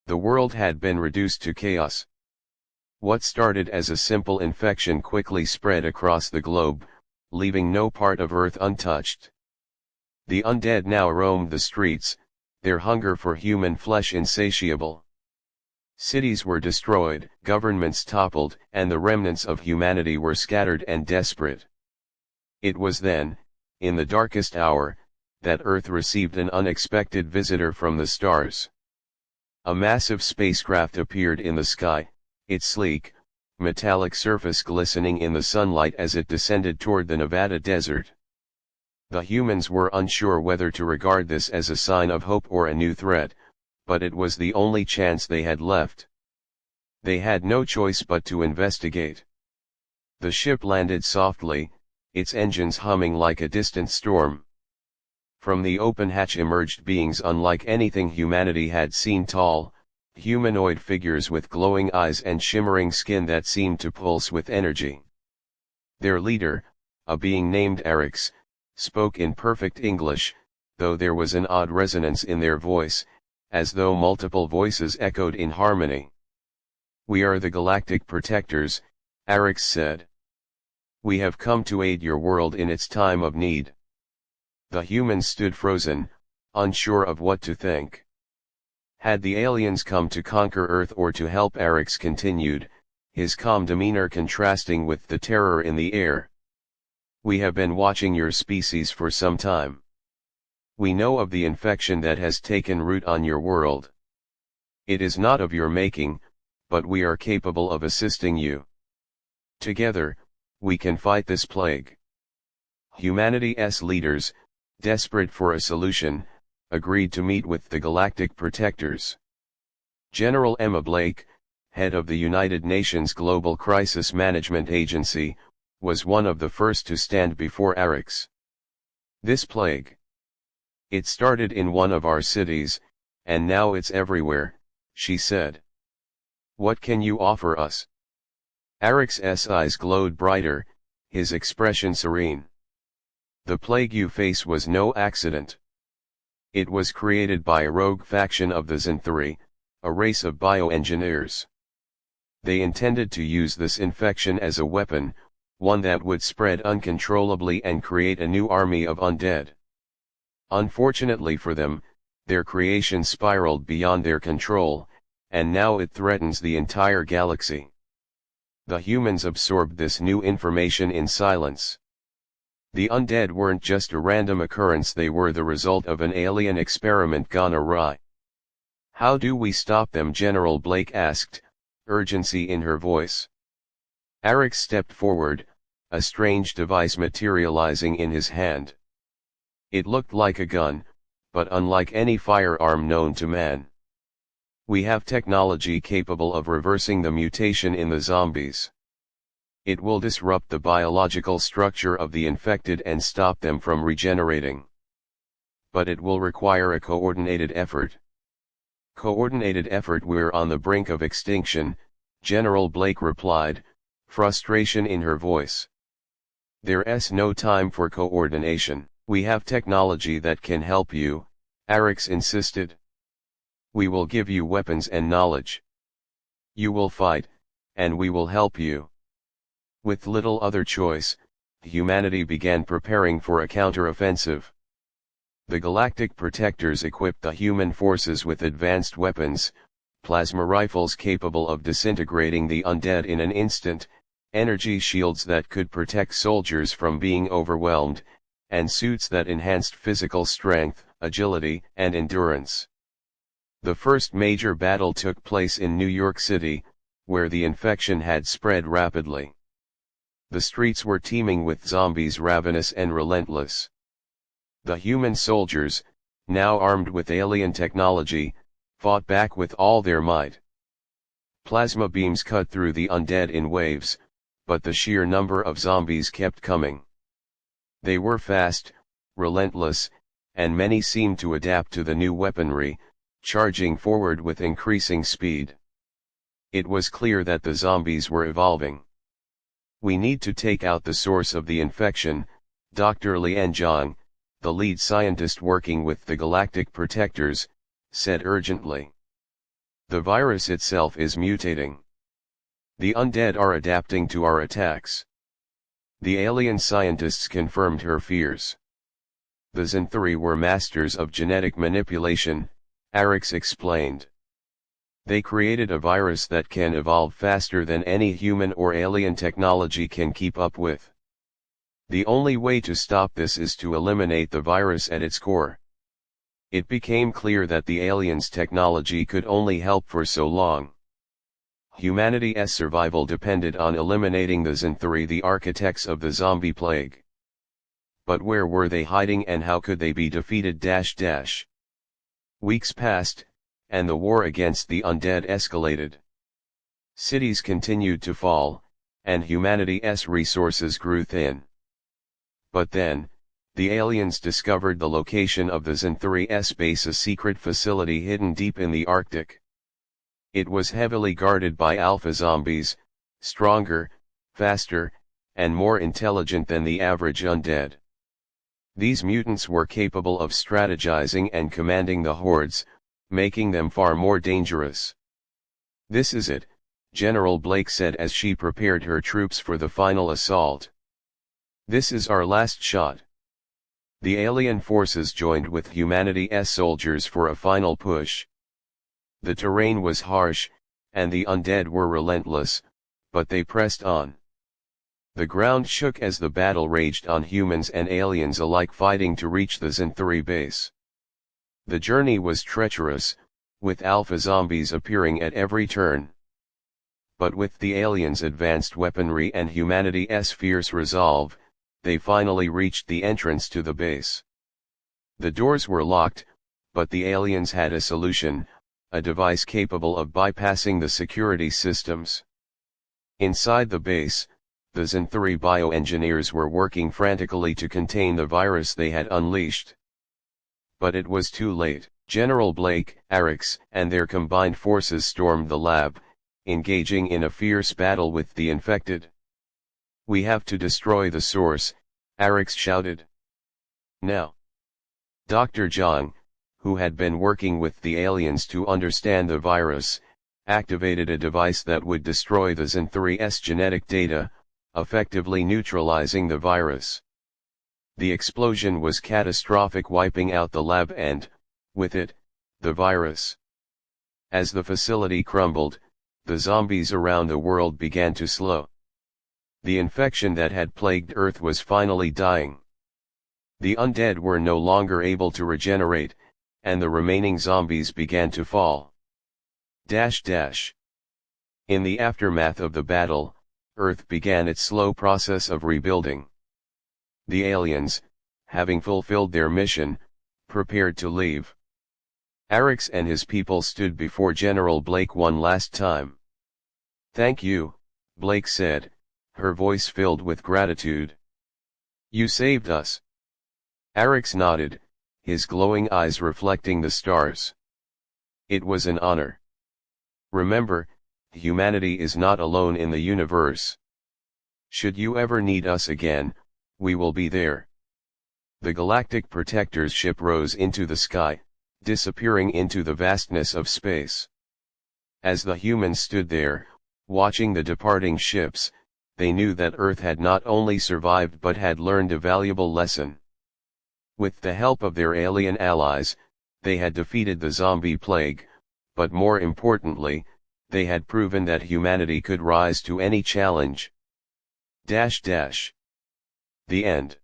The world had been reduced to chaos. What started as a simple infection quickly spread across the globe, leaving no part of Earth untouched. The undead now roamed the streets, their hunger for human flesh insatiable. Cities were destroyed, governments toppled, and the remnants of humanity were scattered and desperate. It was then, in the darkest hour, that Earth received an unexpected visitor from the stars. A massive spacecraft appeared in the sky, its sleek, metallic surface glistening in the sunlight as it descended toward the Nevada desert. The humans were unsure whether to regard this as a sign of hope or a new threat, but it was the only chance they had left. They had no choice but to investigate. The ship landed softly, its engines humming like a distant storm. From the open hatch emerged beings unlike anything humanity had seen: tall, humanoid figures with glowing eyes and shimmering skin that seemed to pulse with energy. Their leader, a being named Arix, spoke in perfect English, though there was an odd resonance in their voice, as though multiple voices echoed in harmony. "We are the Galactic Protectors," Arix said. "We have come to aid your world in its time of need." The humans stood frozen, unsure of what to think. Had the aliens come to conquer Earth or to help? Arix continued, his calm demeanor contrasting with the terror in the air. "We have been watching your species for some time. We know of the infection that has taken root on your world. It is not of your making, but we are capable of assisting you. Together, we can fight this plague." Humanity's leaders, desperate for a solution, agreed to meet with the Galactic Protectors. General Emma Blake, head of the United Nations Global Crisis Management Agency, was one of the first to stand before Arix. "This plague. It started in one of our cities, and now it's everywhere," she said. "What can you offer us?" Arix's eyes glowed brighter, his expression serene. "The plague you face was no accident. It was created by a rogue faction of the Xanthari, a race of bioengineers. They intended to use this infection as a weapon, one that would spread uncontrollably and create a new army of undead. Unfortunately for them, their creation spiraled beyond their control, and now it threatens the entire galaxy." The humans absorbed this new information in silence. The undead weren't just a random occurrence, they were the result of an alien experiment gone awry. "How do we stop them?" General Blake asked, urgency in her voice. Arix stepped forward, a strange device materializing in his hand. It looked like a gun, but unlike any firearm known to man. "We have technology capable of reversing the mutation in the zombies. It will disrupt the biological structure of the infected and stop them from regenerating. But it will require a coordinated effort." "Coordinated effort? We're on the brink of extinction," General Blake replied, frustration in her voice. "There's no time for coordination. We have technology that can help you," Arix insisted. "We will give you weapons and knowledge. You will fight, and we will help you." With little other choice, humanity began preparing for a counter-offensive. The Galactic Protectors equipped the human forces with advanced weapons, plasma rifles capable of disintegrating the undead in an instant, energy shields that could protect soldiers from being overwhelmed, and suits that enhanced physical strength, agility, and endurance. The first major battle took place in New York City, where the infection had spread rapidly. The streets were teeming with zombies, ravenous and relentless. The human soldiers, now armed with alien technology, fought back with all their might. Plasma beams cut through the undead in waves, but the sheer number of zombies kept coming. They were fast, relentless, and many seemed to adapt to the new weaponry, charging forward with increasing speed. It was clear that the zombies were evolving. "We need to take out the source of the infection," Dr. Lianjiang, the lead scientist working with the Galactic Protectors, said urgently. The virus itself is mutating. The undead are adapting to our attacks. The alien scientists confirmed her fears. The Xanthuri were masters of genetic manipulation, Arix explained. They created a virus that can evolve faster than any human or alien technology can keep up with. The only way to stop this is to eliminate the virus at its core. It became clear that the aliens' technology could only help for so long. Humanity's survival depended on eliminating the Xanthuri, the architects of the zombie plague. But where were they hiding and how could they be defeated? Weeks passed, and the war against the undead escalated. Cities continued to fall, and humanity's resources grew thin. But then, the aliens discovered the location of the Xanthuri's base, a secret facility hidden deep in the Arctic. It was heavily guarded by alpha zombies, stronger, faster, and more intelligent than the average undead. These mutants were capable of strategizing and commanding the hordes, making them far more dangerous. "This is it," General Blake said as she prepared her troops for the final assault. "This is our last shot." The alien forces joined with humanity's soldiers for a final push. The terrain was harsh, and the undead were relentless, but they pressed on. The ground shook as the battle raged on, humans and aliens alike fighting to reach the Xanthuri base. The journey was treacherous, with alpha zombies appearing at every turn. But with the aliens' advanced weaponry and humanity's fierce resolve, they finally reached the entrance to the base. The doors were locked, but the aliens had a solution, a device capable of bypassing the security systems. Inside the base, the Xanthuri bioengineers were working frantically to contain the virus they had unleashed. But it was too late. General Blake, Arix, and their combined forces stormed the lab, engaging in a fierce battle with the infected. "We have to destroy the source," Arix shouted. "Now." Dr. Zhang, who had been working with the aliens to understand the virus, activated a device that would destroy the Xanthuri's genetic data, effectively neutralizing the virus. The explosion was catastrophic, wiping out the lab and, with it, the virus. As the facility crumbled, the zombies around the world began to slow. The infection that had plagued Earth was finally dying. The undead were no longer able to regenerate, and the remaining zombies began to fall. In the aftermath of the battle, Earth began its slow process of rebuilding. The aliens, having fulfilled their mission, prepared to leave. Arix and his people stood before General Blake one last time. "Thank you," Blake said, her voice filled with gratitude. "You saved us." Arix nodded, his glowing eyes reflecting the stars. "It was an honor. Remember, humanity is not alone in the universe. Should you ever need us again, we will be there." The Galactic Protector's ship rose into the sky, disappearing into the vastness of space. As the humans stood there, watching the departing ships, they knew that Earth had not only survived but had learned a valuable lesson. With the help of their alien allies, they had defeated the zombie plague, but more importantly, they had proven that humanity could rise to any challenge. The end.